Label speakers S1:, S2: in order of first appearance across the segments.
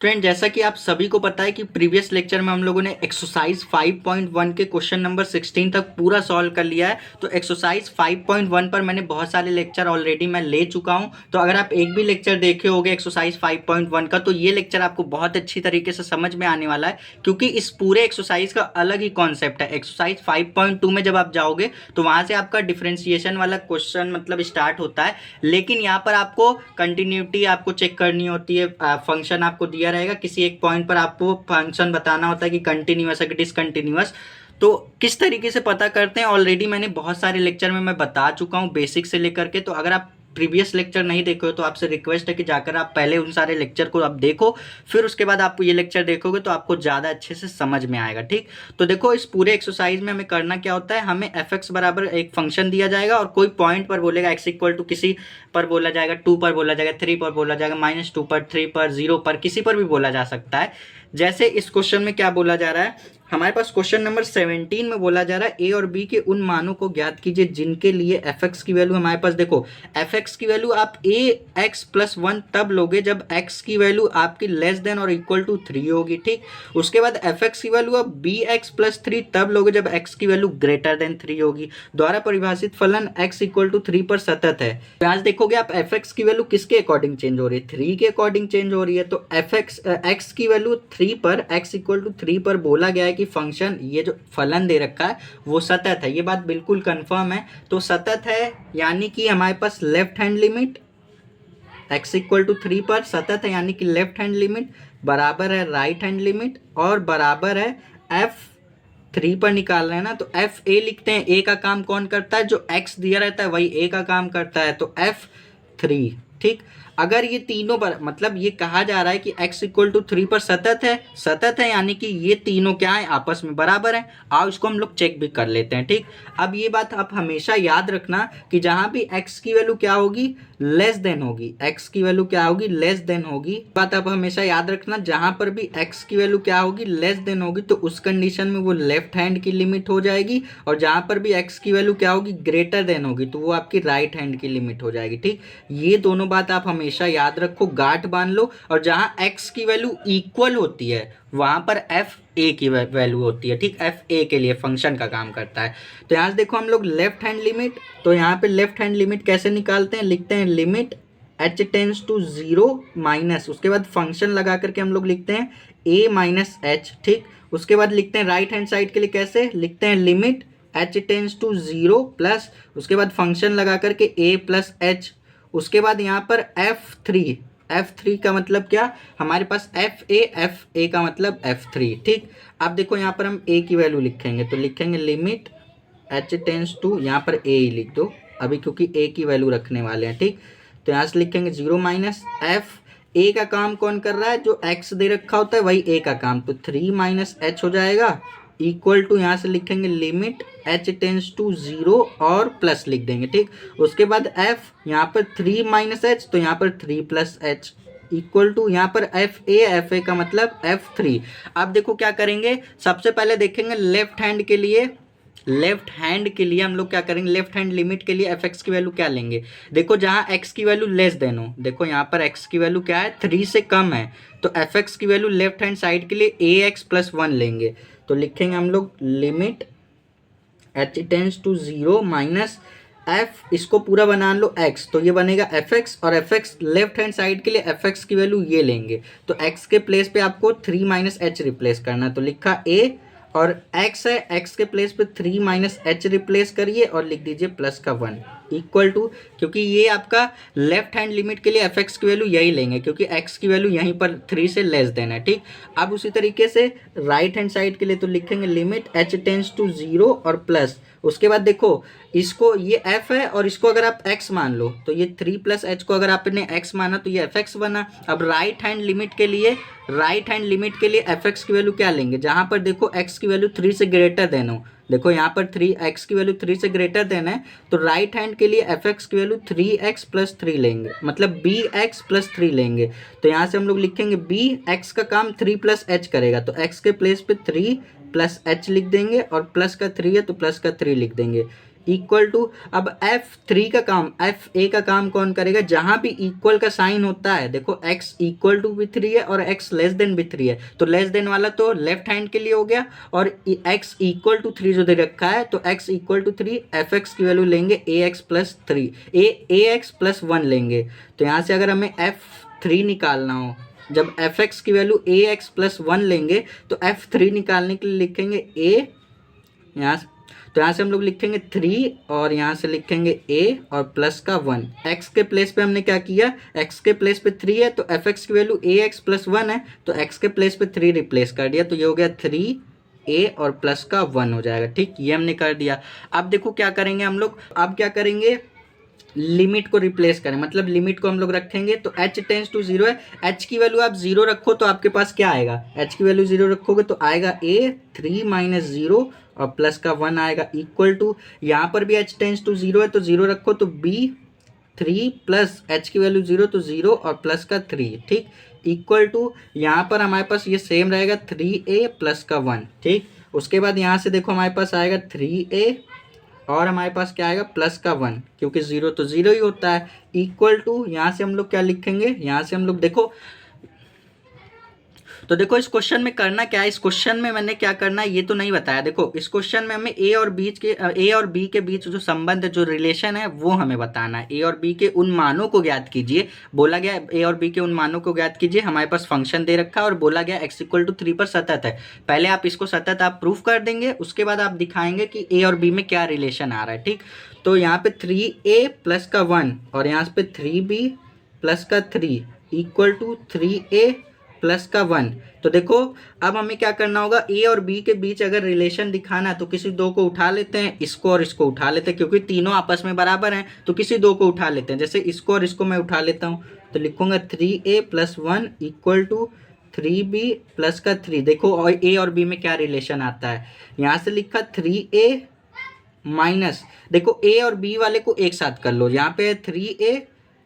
S1: Friend, जैसा कि आप सभी को पता है कि प्रीवियस लेक्चर में हम लोगों ने एक्सरसाइज 5.1 के क्वेश्चन नंबर 16 तक पूरा सॉल्व कर लिया है। तो एक्सरसाइज 5.1 पर मैंने बहुत सारे लेक्चर ऑलरेडी मैं ले चुका हूं। तो अगर आप एक भी लेक्चर देखे होंगे एक्सरसाइज 5.1 का, तो ये लेक्चर आपको बहुत अच्छी तरीके से समझ में आने वाला है, क्योंकि इस पूरे एक्सरसाइज का अलग ही कॉन्सेप्ट है। एक्सरसाइज 5.2 में जब आप जाओगे तो वहां से आपका डिफरेंशिएशन वाला क्वेश्चन मतलब स्टार्ट होता है, लेकिन यहाँ पर आपको कंटिन्यूटी आपको चेक करनी होती है। फंक्शन आपको दिया रहेगा, किसी एक पॉइंट पर आपको फंक्शन बताना होता है कि कंटिन्यूअस है कि डिसकंटिन्यूअस। तो किस तरीके से पता करते हैं ऑलरेडी मैंने बहुत सारे लेक्चर में मैं बता चुका हूं, बेसिक से लेकर के। तो अगर आप प्रीवियस लेक्चर नहीं देखे हो तो आपसे रिक्वेस्ट है कि जाकर आप पहले उन सारे लेक्चर को आप देखो, फिर उसके बाद आप ये लेक्चर देखोगे तो आपको ज़्यादा अच्छे से समझ में आएगा। ठीक, तो देखो इस पूरे एक्सरसाइज में हमें करना क्या होता है, हमें एफ एक्स बराबर एक फंक्शन दिया जाएगा और कोई पॉइंट पर बोलेगा एक्स इक्वल टू, किसी पर बोला जाएगा 2 पर बोला जाएगा, 3 पर बोला जाएगा, -2 पर, 3 पर, 0 पर, किसी पर भी बोला जा सकता है। जैसे इस क्वेश्चन में क्या बोला जा रहा है, हमारे पास क्वेश्चन नंबर 17 में बोला जा रहा है ए और बी के उन मानों को ज्ञात कीजिए जिनके लिए एफ एक्स की वैल्यू, हमारे पास देखो एफ एक्स की वैल्यू आप ए एक्स प्लस 1 तब लोगे जब एक्स की वैल्यू आपकी लेस देन और इक्वल टू 3 होगी। ठीक, उसके बाद एफ एक्स की वैल्यू आप बी एक्स प्लस 3 तब लोगे जब एक्स की वैल्यू ग्रेटर देन 3 होगी। द्वारा परिभाषित फलन एक्स इक्वल टू 3 पर सतत है। तो आज देखोगे आप एफ एक्स की वैल्यू किसके अकॉर्डिंग चेंज हो रही है, 3 के अकॉर्डिंग चेंज हो रही है। तो एफ एक्स एक्स की वैल्यू 3 पर, एक्स इक्वल टू 3 पर बोला गया है कि फंक्शन, ये जो फलन दे रखा है वो सतत है। ये बात बिल्कुल कंफर्म है। तो सतत है यानी कि हमारे पास left hand limit x equal to 3 पर सतत है, यानी कि लेफ्ट हैंड लिमिट बराबर है राइट हैंड लिमिट और बराबर है f3 पर निकाल रहे हैं ना, तो एफ ए लिखते हैं। ए का काम कौन करता है, जो x दिया रहता है वही ए का काम करता है, तो f3। ठीक, अगर ये तीनों पर मतलब ये कहा जा रहा है कि x इक्वल टू 3 पर सतत है यानी कि ये तीनों क्या है, आपस में बराबर है। आओ इसको हम लोग चेक भी कर लेते हैं। ठीक, अब ये बात आप हमेशा याद रखना कि जहां भी x की वैल्यू क्या होगी, लेस देन होगी, x की वैल्यू क्या होगी, लेस देन होगी। बात आप हमेशा याद रखना, जहां पर भी x की वैल्यू क्या होगी, लेस देन होगी, तो उस कंडीशन में वो लेफ्ट हैंड की लिमिट हो जाएगी, और जहां पर भी x की वैल्यू क्या होगी, ग्रेटर देन होगी, तो वो आपकी राइट हैंड की लिमिट हो जाएगी। ठीक, ये दोनों बात आप हमेशा याद रखो, गांठ बांध लो। और जहां x की वैल्यू इक्वल होती है वहां पर एफ ए की वैल्यू होती है। ठीक, एफ ए के लिए फंक्शन का काम करता है। तो यहाँ से देखो हम लोग लेफ्ट हैंड लिमिट, तो यहाँ पे लेफ्ट हैंड लिमिट कैसे निकालते हैं, लिखते हैं limit h tends to 0 minus, उसके बाद फंक्शन लगा करके हम लोग लिखते हैं a माइनस एच। ठीक, उसके बाद लिखते हैं राइट हैंड साइड के लिए कैसे लिखते हैं, limit h tends to 0 plus, उसके बाद फंक्शन लगा करके a प्लस एच। उसके बाद यहाँ पर f3 का मतलब क्या, हमारे पास एफ ए का मतलब f3। ठीक, अब देखो यहाँ पर हम a की वैल्यू लिखेंगे, तो लिखेंगे लिमिट h टेंस टू, यहाँ पर a ही लिख दो अभी क्योंकि a की वैल्यू रखने वाले हैं। ठीक, तो यहाँ से लिखेंगे 0 माइनस एफ ए का काम कौन कर रहा है, जो x दे रखा होता है वही a का काम, तो 3 माइनस एच हो जाएगा, इक्वल टू यहाँ से लिखेंगे लिमिट h टेंस टू 0 और प्लस लिख देंगे। ठीक, उसके बाद f यहाँ पर 3 माइनस एच, तो यहाँ पर 3 प्लस एच, इक्वल टू यहाँ पर एफ ए का मतलब f3। अब देखो क्या करेंगे, सबसे पहले देखेंगे लेफ्ट हैंड के लिए हम लोग क्या करेंगे, लेफ्ट हैंड लिमिट के लिए एफ एक्स की वैल्यू क्या लेंगे। देखो जहां x की वैल्यू लेस देन हो, देखो यहाँ पर x की वैल्यू क्या है, 3 से कम है, तो एफ एक्स की वैल्यू लेफ्ट हैंड साइड के लिए ए एक्स प्लस 1 लेंगे। तो लिखेंगे हम लोग limit h tends to 0 minus F, इसको पूरा बना लो x, तो ये बनेगा एफ एक्स, और F X left hand side के लिए एफ एक्स की वैल्यू ये लेंगे, तो x के प्लेस पे आपको 3 माइनस एच रिप्लेस करना, तो लिखा a, और x है, x के प्लेस पे 3 माइनस एच रिप्लेस करिए और लिख दीजिए प्लस का 1, इक्वल टू, क्योंकि ये आपका लेफ्ट हैंड लिमिट के लिए एफ एक्स की वैल्यू यही लेंगे क्योंकि x की वैल्यू यहीं पर 3 से लेस देन है। ठीक, अब उसी तरीके से राइट हैंड साइड के लिए तो लिखेंगे लिमिट h टेंस टू 0 और प्लस, उसके बाद देखो इसको, ये f है और इसको अगर आप x मान लो तो ये 3 प्लस एच को अगर आपने x माना तो ये एफ एक्स बना। अब राइट हैंड लिमिट के लिए एफ एक्स की वैल्यू क्या लेंगे, जहां पर देखो x की वैल्यू 3 से ग्रेटर देन हो, देखो यहाँ पर 3x की वैल्यू 3 से ग्रेटर देन है, तो राइट हैंड के लिए एफ एक्स की वैल्यू 3x प्लस 3 लेंगे, मतलब bx प्लस 3 लेंगे। तो यहाँ से हम लोग लिखेंगे bx का काम 3 प्लस एच करेगा, तो x के प्लेस पे 3 प्लस एच लिख देंगे, और प्लस का 3 है तो प्लस का 3 लिख देंगे, इक्वल टू, अब F3 का काम, FA का काम कौन करेगा, जहां भी इक्वल का साइन होता है, देखो x इक्वल टू भी 3 है और x लेस देन भी 3 है, तो लेस देन वाला तो लेफ्ट हैंड के लिए हो गया, और x इक्वल टू 3 जो दे रखा है तो x इक्वल टू 3, fx की वैल्यू लेंगे ax प्लस 3, ax प्लस 1 लेंगे। तो यहाँ से अगर हमें F3 निकालना हो, जब fx की वैल्यू ax प्लस 1 लेंगे तो F3 निकालने के लिए लिखेंगे a, यहाँ से, तो यहाँ से हम लोग लिखेंगे 3 और यहाँ से लिखेंगे a और प्लस का 1। x के प्लेस पे हमने क्या किया, x के प्लेस पे 3 है तो fx की वैल्यू ax प्लस 1 है, तो x के प्लेस पे 3 रिप्लेस कर दिया, तो ये हो गया 3a और प्लस का 1 हो जाएगा। ठीक, ये हमने कर दिया। अब देखो क्या करेंगे हम लोग, अब क्या करेंगे, लिमिट को रिप्लेस करें, मतलब लिमिट को हम लोग रखेंगे तो h टेंस टू 0 है, h की वैल्यू आप 0 रखो तो आपके पास क्या आएगा, h की वैल्यू 0 रखोगे तो आएगा a 3 माइनस 0 और प्लस का 1 आएगा, इक्वल टू, यहाँ पर भी h टेंस टू 0 है तो 0 रखो तो b 3 प्लस h की वैल्यू 0 तो 0 और प्लस का 3। ठीक, इक्वल टू, यहाँ पर हमारे पास ये सेम रहेगा 3a प्लस का 1। ठीक, उसके बाद यहाँ से देखो हमारे पास आएगा 3a और हमारे पास क्या आएगा प्लस का 1, क्योंकि 0 तो 0 ही होता है, इक्वल टू, यहाँ से हम लोग क्या लिखेंगे, यहाँ से हम लोग देखो, तो देखो इस क्वेश्चन में करना क्या है, इस क्वेश्चन में मैंने क्या करना है ये तो नहीं बताया। देखो इस क्वेश्चन में हमें ए और बी के बीच जो संबंध, जो रिलेशन है वो हमें बताना है। ए और बी के उन मानों को ज्ञात कीजिए, बोला गया ए और बी के उन मानों को ज्ञात कीजिए, हमारे पास फंक्शन दे रखा है और बोला गया x इक्वल टू 3 पर सतत है। पहले आप इसको सतत आप प्रूफ कर देंगे, उसके बाद आप दिखाएंगे कि ए और बी में क्या रिलेशन आ रहा है। ठीक, तो यहाँ पे 3a प्लस का 1 और यहाँ पे 3b प्लस का 3 इक्वल टू 3a प्लस का 1। तो देखो अब हमें क्या करना होगा, ए और बी के बीच अगर रिलेशन दिखाना तो किसी दो को उठा लेते हैं, इसको और इसको उठा लेते हैं, क्योंकि तीनों आपस में बराबर हैं तो किसी दो को उठा लेते हैं। जैसे इसको और इसको मैं उठा लेता हूँ तो लिखूंगा 3a plus 1 equal to 3b plus का 3। देखो और ए और बी में क्या रिलेशन आता है, यहाँ से लिखा 3a माइनस, देखो ए और बी वाले को एक साथ कर लो, यहाँ पे 3a,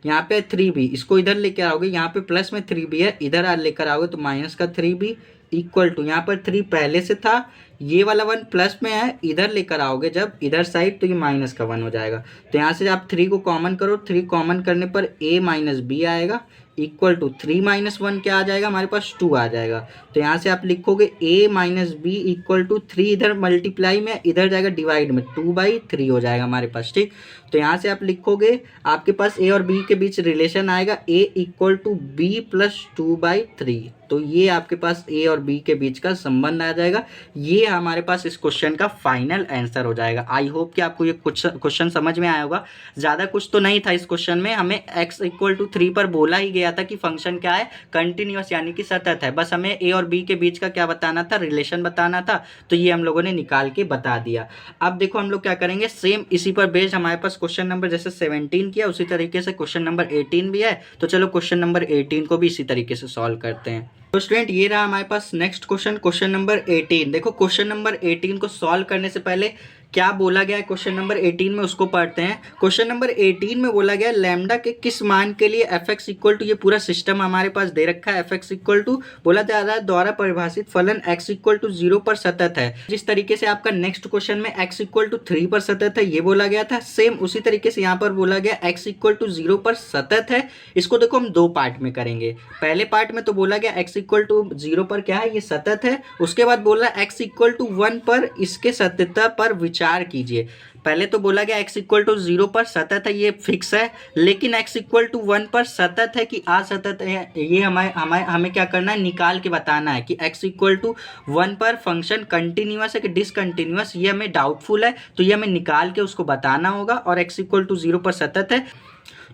S1: यहाँ पे 3b, इसको इधर लेकर आओगे, यहाँ पे प्लस में 3b है, इधर लेकर आओगे तो माइनस का 3b इक्वल टू, यहाँ पर 3 पहले से था, ये वाला 1 प्लस में है, इधर लेकर आओगे जब इधर साइड तो ये माइनस का 1 हो जाएगा। तो यहाँ से आप 3 को कॉमन करो, 3 कॉमन करने पर a माइनस बी आएगा इक्वल टू 3 माइनस 1 क्या आ जाएगा हमारे पास 2 आ जाएगा। तो यहाँ से आप लिखोगे a minus B equal to 3, इधर मल्टीप्लाई में, इधर जाएगा डिवाइड में, 2/3 हो जाएगा हमारे पास। ठीक, तो यहाँ से आप लिखोगे आपके पास a और b के बीच रिलेशन आएगा a equal to B plus 2/3। तो ये आपके पास a और b के बीच का संबंध आ जाएगा। ये हमारे पास इस क्वेश्चन का फाइनल आंसर हो जाएगा। आई होप कि आपको ये क्वेश्चन समझ में आया होगा। ज़्यादा कुछ तो नहीं था इस क्वेश्चन में, हमें x इक्वल टू 3 पर बोला ही गया था कि फंक्शन क्या है, कंटिन्यूअस यानी कि सतत है। बस हमें a और b के बीच का क्या बताना था, रिलेशन बताना था, तो ये हम लोगों ने निकाल के बता दिया। अब देखो हम लोग क्या करेंगे, सेम इसी पर बेस्ड हमारे पास क्वेश्चन नंबर जैसे 17 किया उसी तरीके से क्वेश्चन नंबर 18 भी है। तो चलो क्वेश्चन नंबर 18 को भी इसी तरीके से सॉल्व करते हैं। तो स्टूडेंट ये रहा हमारे पास नेक्स्ट क्वेश्चन, क्वेश्चन नंबर 18। देखो क्वेश्चन नंबर 18 को सॉल्व करने से पहले क्या बोला गया है क्वेश्चन नंबर 18 में, उसको पढ़ते हैं। क्वेश्चन नंबर 18 में बोला गया लैम्डा के किस मान के लिए fx इक्वल टू, ये पूरा सिस्टम हमारे पास दे रखा है, fx इक्वल टू बोला जा रहा है द्वारा परिभाषित फलन x इक्वल टू 0 पर सतत है। जिस तरीके से आपका नेक्स्ट क्वेश्चन में x इक्वल टू 3 पर सतत है ये बोला गया था, सेम उसी तरीके से यहाँ पर बोला गया x इक्वल टू 0 पर सतत है। इसको देखो हम दो पार्ट में करेंगे। पहले पार्ट में तो बोला गया x इक्वल टू 0 पर क्या है, ये सतत है। उसके बाद बोला x इक्वल टू 1 पर इसके सत्यता पर विचार कीजिए। पहले तो बोला गया x इक्वल टू 0 पर सतत है, ये फिक्स है, लेकिन x इक्वल टू 1 पर सतत है कि असतत है, ये हमें क्या करना है, निकाल के बताना है कि x इक्वल टू 1 पर फंक्शन कंटिन्यूअस है कि डिसकंटिन्यूअस, ये हमें डाउटफुल है, तो ये हमें निकाल के उसको बताना होगा। और x इक्वल टू 0 पर सतत है,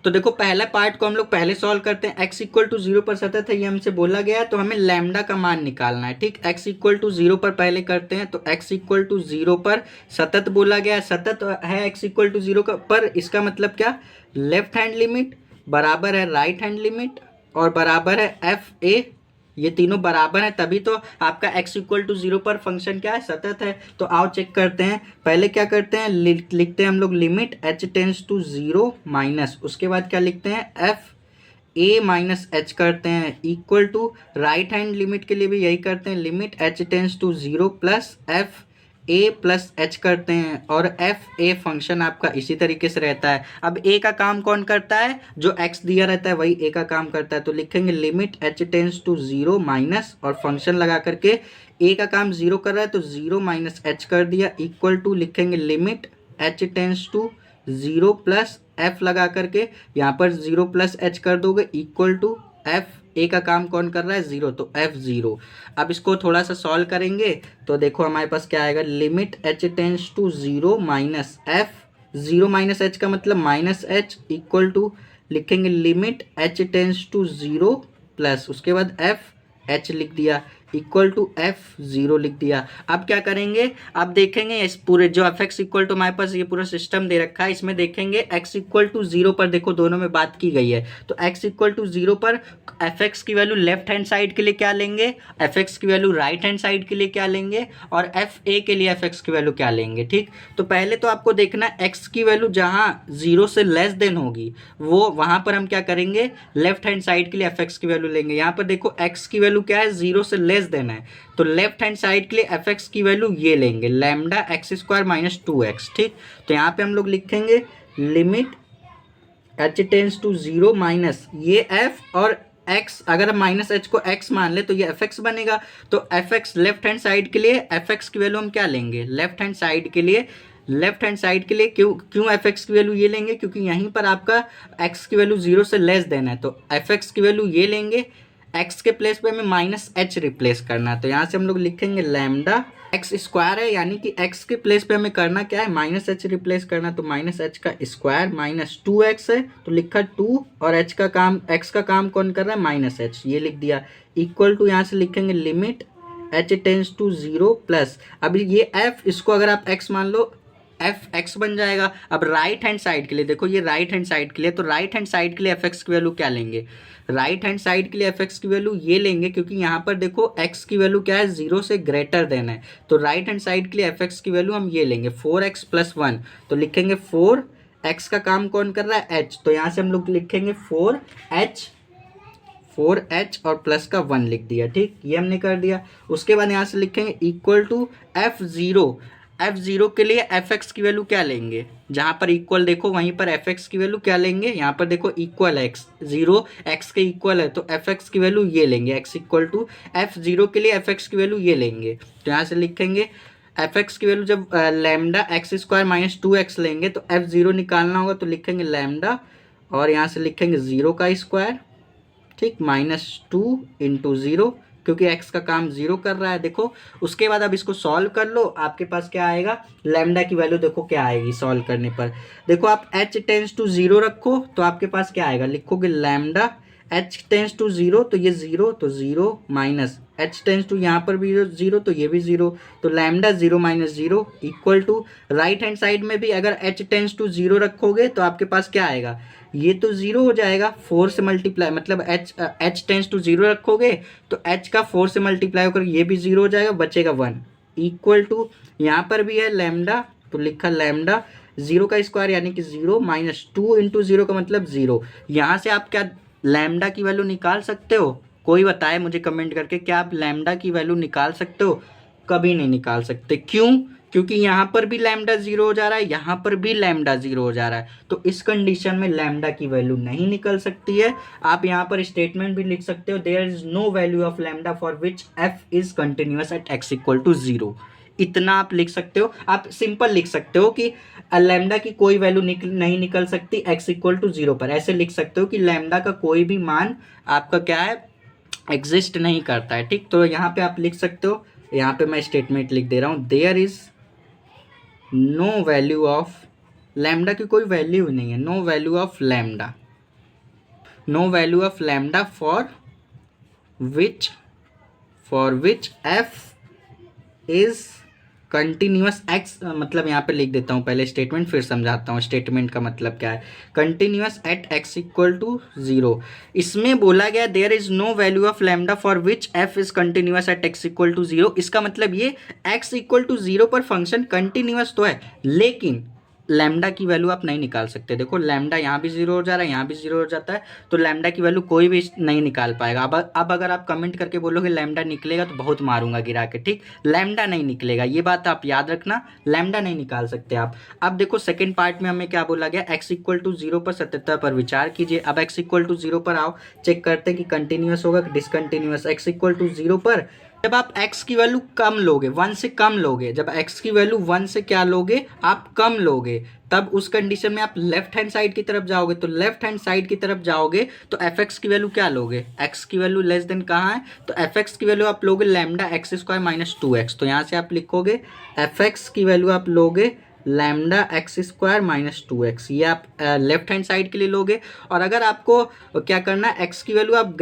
S1: तो देखो पहला पार्ट को हम लोग पहले सॉल्व करते हैं। x इक्वल टू 0 पर सतत है ये हमसे बोला गया है, तो हमें लैम्डा का मान निकालना है। ठीक, x इक्वल टू 0 पर पहले करते हैं। तो x इक्वल टू 0 पर सतत बोला गया है, सतत है x इक्वल टू 0 पर, इसका मतलब क्या, लेफ्ट हैंड लिमिट बराबर है राइट हैंड लिमिट और बराबर है FA, ये तीनों बराबर हैं, तभी तो आपका x इक्वल टू 0 पर फंक्शन क्या है, सतत है। तो आओ चेक करते हैं। पहले क्या करते हैं, लिखते हैं हम लोग limit h tends to 0 minus, उसके बाद क्या लिखते हैं FA माइनस h करते हैं equal to, right hand limit के लिए भी यही करते हैं, limit h tends to 0 plus FA A plus H करते हैं और एफ ए फंक्शन आपका इसी तरीके से रहता है। अब ए का काम कौन करता है, जो एक्स दिया रहता है वही ए का काम करता है। तो लिखेंगे limit H tends to zero minus और फंक्शन लगा करके ए का काम जीरो कर रहा है तो जीरो माइनस एच कर दिया इक्वल टू लिखेंगे limit H tends to zero plus F लगा करके यहाँ पर जीरो प्लस एच कर दोगे इक्वल टू एफ ए का काम कौन कर रहा है जीरो तो एफ जीरो। अब इसको थोड़ा सा सॉल्व करेंगे तो देखो हमारे पास क्या आएगा limit H tends to zero minus F zero minus H का मतलब माइनस एच इक्वल टू लिखेंगे limit H tends to zero plus उसके बाद एफ एच लिख दिया इक्वल टू एफ जीरो लिख दिया। अब क्या करेंगे, अब देखेंगे इस पूरे जो एफ एक्स इक्वल टू हमारे पास ये पूरा सिस्टम दे रखा है इसमें देखेंगे एक्स इक्वल टू जीरो पर देखो दोनों में बात की गई है तो एक्स इक्वल टू जीरो पर एफ एक्स की वैल्यू लेफ्ट हैंड साइड के लिए क्या लेंगे, एफ एक्स की वैल्यू राइट हैंड साइड के लिए क्या लेंगे और एफ ए के लिए एफ एक्स की वैल्यू क्या लेंगे। ठीक, तो पहले तो आपको देखना एक्स की वैल्यू जहाँ जीरो से लेस देन होगी वो वहाँ पर हम क्या करेंगे लेफ्ट हैंड साइड के लिए एफ एक्स की वैल्यू लेंगे। यहाँ पर देखो एक्स की वैल्यू क्या है जीरो से लेस देन है तो लेफ्ट हैंड साइड के लिए एफ एक्स की वैल्यू ये लेंगे lambda X square minus two X. ठीक, तो यहाँ पे हम लोग लिखेंगे limit H tends to zero minus ये एफ और एक्स, अगर हम माइनस एच को एक्स मान ले तो ये एफ एक्स बनेगा तो F X left hand side के लिए एफ एक्स की वैल्यू हम क्या लेंगे लेफ्ट हैंड साइड के लिए, लेफ्ट हैंड साइड के लिए क्यों एफ एक्स की वैल्यू ये लेंगे क्योंकि यहीं पर आपका एक्स की वैल्यू जीरो से लेस देन है तो एफ एक्स की वैल्यू ये लेंगे, एक्स के प्लेस पे हमें माइनस एच रिप्लेस करना है तो यहाँ से हम लोग लिखेंगे लैम्डा एक्स स्क्वायर है यानी कि एक्स के प्लेस पे हमें करना क्या है माइनस एच रिप्लेस करना तो माइनस एच का स्क्वायर माइनस टू एक्स है तो लिखा टू और एच का काम एक्स का काम कौन कर रहा है माइनस एच ये लिख दिया इक्वल टू यहाँ से लिखेंगे limit H tends to zero plus अभी ये एफ इसको अगर आप एक्स मान लो एफ एक्स बन जाएगा। अब राइट हैंड साइड के लिए देखो ये राइट हैंड साइड के लिए तो राइट हैंड साइड के लिए एफ एक्स की वैल्यू क्या लेंगे, राइट हैंड साइड के लिए एफ एक्स की वैल्यू ये लेंगे क्योंकि यहाँ पर देखो एक्स की वैल्यू क्या है जीरो से ग्रेटर देन है तो राइट हैंड साइड के लिए एफ एक्स की वैल्यू हम ये लेंगे फोर एक्स प्लस वन तो लिखेंगे फोर एक्स का काम कौन कर रहा है एच तो यहाँ से हम लोग लिखेंगे फोर एच और प्लस का वन लिख दिया। ठीक, ये हमने कर दिया। उसके बाद यहाँ से लिखेंगे इक्वल टू एफ जीरो के लिए एफ एक्स की वैल्यू क्या लेंगे, जहाँ पर इक्वल देखो वहीं पर एफ एक्स की वैल्यू क्या लेंगे, यहाँ पर देखो इक्वल एक्स जीरो एक्स के इक्वल है तो एफ एक्स की वैल्यू ये लेंगे X equal to F zero के लिए एफ एक्स की वैल्यू ये लेंगे तो यहाँ से लिखेंगे एफ एक्स की वैल्यू जब lambda X square minus two x लेंगे तो एफ जीरो निकालना होगा तो लिखेंगे लैम्डा और यहाँ से लिखेंगे जीरो का स्क्वायर ठीक माइनस टू इंटू जीरो क्योंकि x का काम जीरो कर रहा है। देखो उसके बाद अब इसको सॉल्व कर लो आपके पास क्या आएगा लैम्डा की वैल्यू देखो क्या आएगी सॉल्व करने पर देखो आप h टेंस टू जीरो रखो तो आपके पास क्या आएगा लिखोगे lambda h tends to zero तो ये जीरो तो zero minus h tends to यहाँ पर भी जीरो तो ये भी जीरो तो lambda zero minus zero equal to right hand side में भी अगर h टेंस टू जीरो रखोगे तो आपके पास क्या आएगा ये तो जीरो हो जाएगा फोर से मल्टीप्लाई मतलब h टेंस टू जीरो रखोगे तो h का फोर से मल्टीप्लाई होकर ये भी जीरो हो जाएगा बचेगा वन इक्वल टू यहाँ पर भी है लैम्डा तो लिखा लैम्डा जीरो का स्क्वायर यानी कि zero minus two into zero का मतलब जीरो। यहाँ से आप क्या लैम्डा की वैल्यू निकाल सकते हो, कोई बताए मुझे कमेंट करके क्या आप लैम्डा की वैल्यू निकाल सकते हो, कभी नहीं निकाल सकते। क्यों, क्योंकि यहाँ पर भी लैम्डा जीरो हो जा रहा है यहाँ पर भी लैम्डा जीरो हो जा रहा है तो इस कंडीशन में लैम्डा की वैल्यू नहीं निकल सकती है। आप यहाँ पर स्टेटमेंट भी लिख सकते हो there is no value of lambda for which F is continuous at X equal to zero, इतना आप लिख सकते हो। आप सिंपल लिख सकते हो कि लैम्डा की कोई वैल्यू नहीं निकल सकती एक्स इक्वल टू जीरो पर, ऐसे लिख सकते हो कि लैम्डा का कोई भी मान आपका क्या है एग्जिस्ट नहीं करता है। ठीक, तो यहाँ पे आप लिख सकते हो, यहाँ पे मैं स्टेटमेंट लिख दे रहा हूँ there is no value of lambda की कोई वैल्यू ही नहीं है, no value of lambda, no value of lambda for which F is continuous X, मतलब यहाँ पे लिख देता हूँ पहले स्टेटमेंट फिर समझाता हूँ स्टेटमेंट का मतलब क्या है। Continuous at X equal to zero, इसमें बोला गया there is no value of lambda for which F is continuous at X equal to zero. इसका मतलब ये एक्स इक्वल टू जीरो पर फंक्शन कंटिन्यूअस तो है लेकिन लैम्डा की वैल्यू आप नहीं निकाल सकते। देखो लैम्डा यहाँ भी 0 हो जा रहा है, यहाँ भी 0 हो जाता है, तो लैम्डा की वैल्यू कोई भी नहीं निकाल पाएगा। अब अगर आप कमेंट करके बोलोगे लैम्डा निकलेगा तो बहुत मारूंगा गिरा के, ठीक। लैम्डा नहीं निकलेगा, ये बात आप याद रखना, लैम्डा नहीं निकाल सकते आप। अब देखो सेकेंड पार्ट में हमें क्या बोला गया, x इक्वल टू 0 पर सत्यता पर विचार कीजिए। अब x इक्वल टू 0 पर आओ, चेक करते कि कंटिन्यूअस होगा कि डिसकंटिन्यूअस। x इक्वल टू 0 पर जब आप x की वैल्यू कम लोगे, 1 से कम लोगे, जब x की वैल्यू 1 से क्या लोगे, आप कम लोगे, तब उस कंडीशन में आप लेफ्ट हैंड साइड की तरफ जाओगे। तो लेफ्ट हैंड साइड की तरफ जाओगे तो fx की वैल्यू क्या लोगे, x की वैल्यू लेस देन कहाँ है, तो fx की वैल्यू आप लोगे lambda X square minus 2x। तो यहाँ से आप लिखोगे fx की वैल्यू आप लोगे lambda X square minus 2x, ये आप लेफ्ट हैंड साइड के लिए लोगे। और अगर आपको क्या करना है, x की वैल्यू आप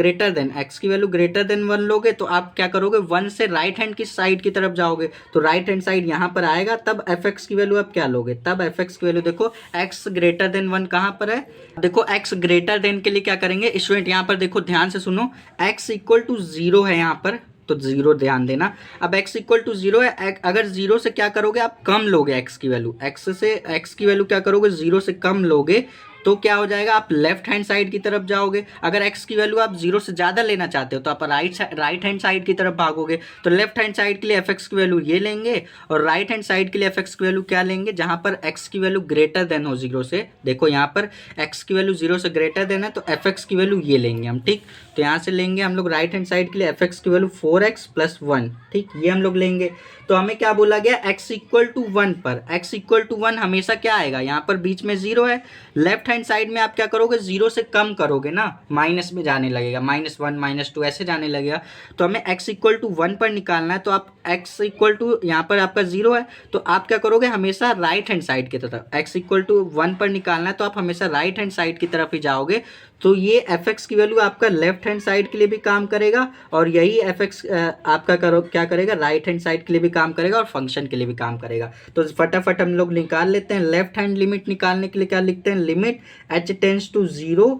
S1: x की वैल्यू ग्रेटर देन 1 लोगे, तो आप क्या करोगे, 1 से राइट हैंड की साइड की तरफ जाओगे, तो राइट हैंड साइड यहाँ पर आएगा, तब fx की वैल्यू आप क्या लोगे, तब fx की वैल्यू देखो x ग्रेटर देन 1 कहाँ पर है, देखो x ग्रेटर देन के लिए क्या करेंगे स्टूडेंट, यहाँ पर देखो ध्यान से सुनो, x इक्वल टू 0 है यहाँ पर, तो 0 ध्यान देना। अब x इक्वल टू 0 है, अगर 0 से क्या करोगे आप कम लोगे x की वैल्यू, x की वैल्यू क्या करोगे 0 से कम लोगे, तो क्या हो जाएगा, आप लेफ्ट हैंड साइड की तरफ जाओगे। अगर x की वैल्यू आप 0 से ज़्यादा लेना चाहते हो तो आप राइट हैंड साइड की तरफ भागोगे। तो लेफ्ट हैंड साइड के लिए fx की वैल्यू ये लेंगे और राइट हैंड साइड के लिए fx की वैल्यू क्या लेंगे, जहाँ पर x की वैल्यू ग्रेटर देन हो 0 से। देखो यहाँ पर x की वैल्यू 0 से ग्रेटर देन है, तो fx की वैल्यू ये लेंगे हम, ठीक। तो यहाँ से लेंगे हम लोग राइट हैंड साइड के लिए fx की वैल्यू 4x प्लस 1, ठीक, ये हम लोग लेंगे। तो हमें क्या बोला गया, x इक्वल टू 1 पर, x इक्वल टू 1 हमेशा क्या आएगा, यहाँ पर बीच में 0 है, लेफ्ट हैंड साइड में आप क्या करोगे 0 से कम करोगे ना, माइनस में जाने लगेगा, -1 -2 ऐसे जाने लगेगा। तो हमें x इक्वल टू 1 पर निकालना है, तो आप x इक्वल टू यहाँ पर आपका 0 है, तो आप क्या करोगे हमेशा राइट हैंड साइड की तरफ, x इक्वल टू 1 पर निकालना है तो आप हमेशा राइट हैंड साइड की तरफ ही जाओगे। तो ये fx की वैल्यू आपका लेफ्ट हैंड साइड के लिए भी काम करेगा और यही fx आपका क्या करेगा, राइट हैंड साइड के लिए भी काम करेगा और फंक्शन के लिए भी काम करेगा। तो फटाफट हम लोग निकाल लेते हैं। लेफ्ट हैंड लिमिट निकालने के लिए क्या लिखते हैं, limit h tends to 0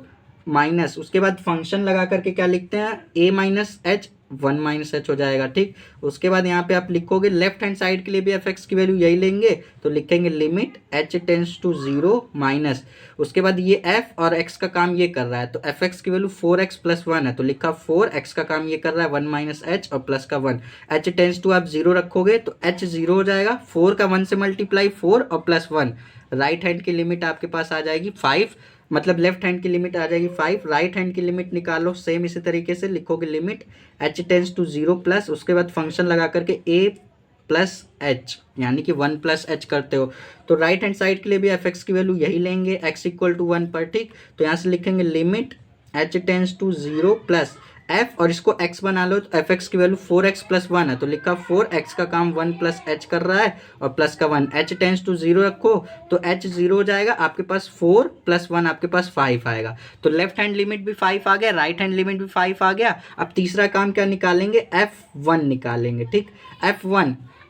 S1: minus, उसके बाद फंक्शन लगा करके क्या लिखते हैं, a minus H 1 minus H हो जाएगा, ठीक। उसके बाद यहाँ पे आप लिखोगे लेफ्ट हैंड साइड के लिए भी fx की वैल्यू यही लेंगे, तो लिखेंगे limit h tends to 0 minus, उसके बाद ये f और x का काम ये कर रहा है, तो fx की वैल्यू 4x प्लस 1 है, तो लिखा 4x का काम ये कर रहा है 1 माइनस एच और प्लस का 1, h टेंड्स टू आप 0 रखोगे तो h 0 हो जाएगा, 4 का 1 से मल्टीप्लाई 4 और प्लस 1, राइट हैंड की लिमिट आपके पास आ जाएगी 5, मतलब लेफ्ट हैंड की लिमिट आ जाएगी 5, राइट हैंड की लिमिट निकालो सेम इसी तरीके से लिखोगे limit h tends to 0 plus, उसके बाद फंक्शन लगा करके a प्लस एच यानी कि 1 प्लस एच करते हो, तो राइट हैंड साइड के लिए भी fx की वैल्यू यही लेंगे x इक्वल टू 1 पर, ठीक। तो यहाँ से लिखेंगे limit h tends to 0 plus f और इसको x बना लो, तो fx की वैल्यू 4x प्लस 1 है, तो लिखा 4x का काम 1 प्लस h कर रहा है और प्लस का 1, h टेंड्स टू 0 रखो तो h 0 हो जाएगा, आपके पास 4 प्लस 1 आपके पास 5 आएगा। तो लेफ्ट हैंड लिमिट भी 5 आ गया, राइट हैंड लिमिट भी 5 आ गया। अब तीसरा काम क्या निकालेंगे, f1 निकालेंगे, ठीक।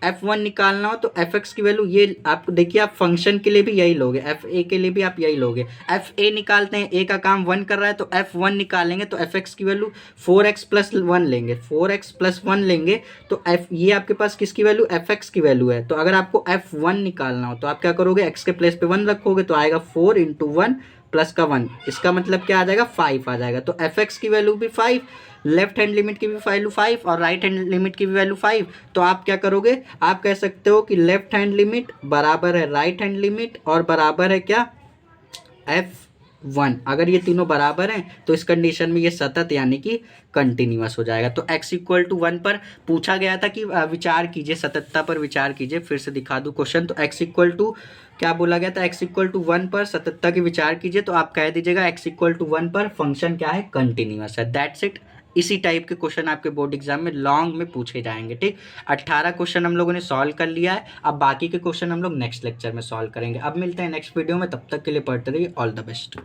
S1: f1 निकालना हो तो fx की वैल्यू ये आप देखिए, आप फंक्शन के लिए भी यही लोगे, fa के लिए भी आप यही लोगे, fa निकालते हैं, a का काम 1 कर रहा है तो f1 निकालेंगे, तो fx की वैल्यू 4x प्लस 1 लेंगे, 4x प्लस 1 लेंगे, तो ये आपके पास किसकी वैल्यू, fx की वैल्यू है। तो अगर आपको f1 निकालना हो तो आप क्या करोगे, x के प्लेस पे 1 रखोगे तो आएगा 4 इंटू 1 प्लस का 1, इसका मतलब क्या आ जाएगा 5 आ जाएगा। तो fx की वैल्यू भी 5, लेफ्ट हैंड लिमिट की भी वैल्यू 5 और राइट हैंड लिमिट की भी वैल्यू 5, तो आप क्या करोगे, आप कह सकते हो कि लेफ्ट हैंड लिमिट बराबर है राइट हैंड लिमिट और बराबर है क्या, f1। अगर ये तीनों बराबर हैं तो इस कंडीशन में ये सतत यानी कि कंटिन्यूअस हो जाएगा। तो x इक्वल टू 1 पर पूछा गया था कि विचार कीजिए, सततता पर विचार कीजिए। फिर से दिखा दूं क्वेश्चन, तो x इक्वल टू क्या बोला गया था, x इक्वल टू 1 पर सततता की विचार कीजिए, तो आप कह दीजिएगा x इक्वल टू 1 पर फंक्शन क्या है, कंटिन्यूअस है, दैट्स इट। इसी टाइप के क्वेश्चन आपके बोर्ड एग्जाम में लॉन्ग में पूछे जाएंगे, ठीक। 18 क्वेश्चन हम लोगों ने सॉल्व कर लिया है, अब बाकी के क्वेश्चन हम लोग नेक्स्ट लेक्चर में सॉल्व करेंगे। अब मिलते हैं नेक्स्ट वीडियो में, तब तक के लिए पढ़ते रहिए, ऑल द बेस्ट।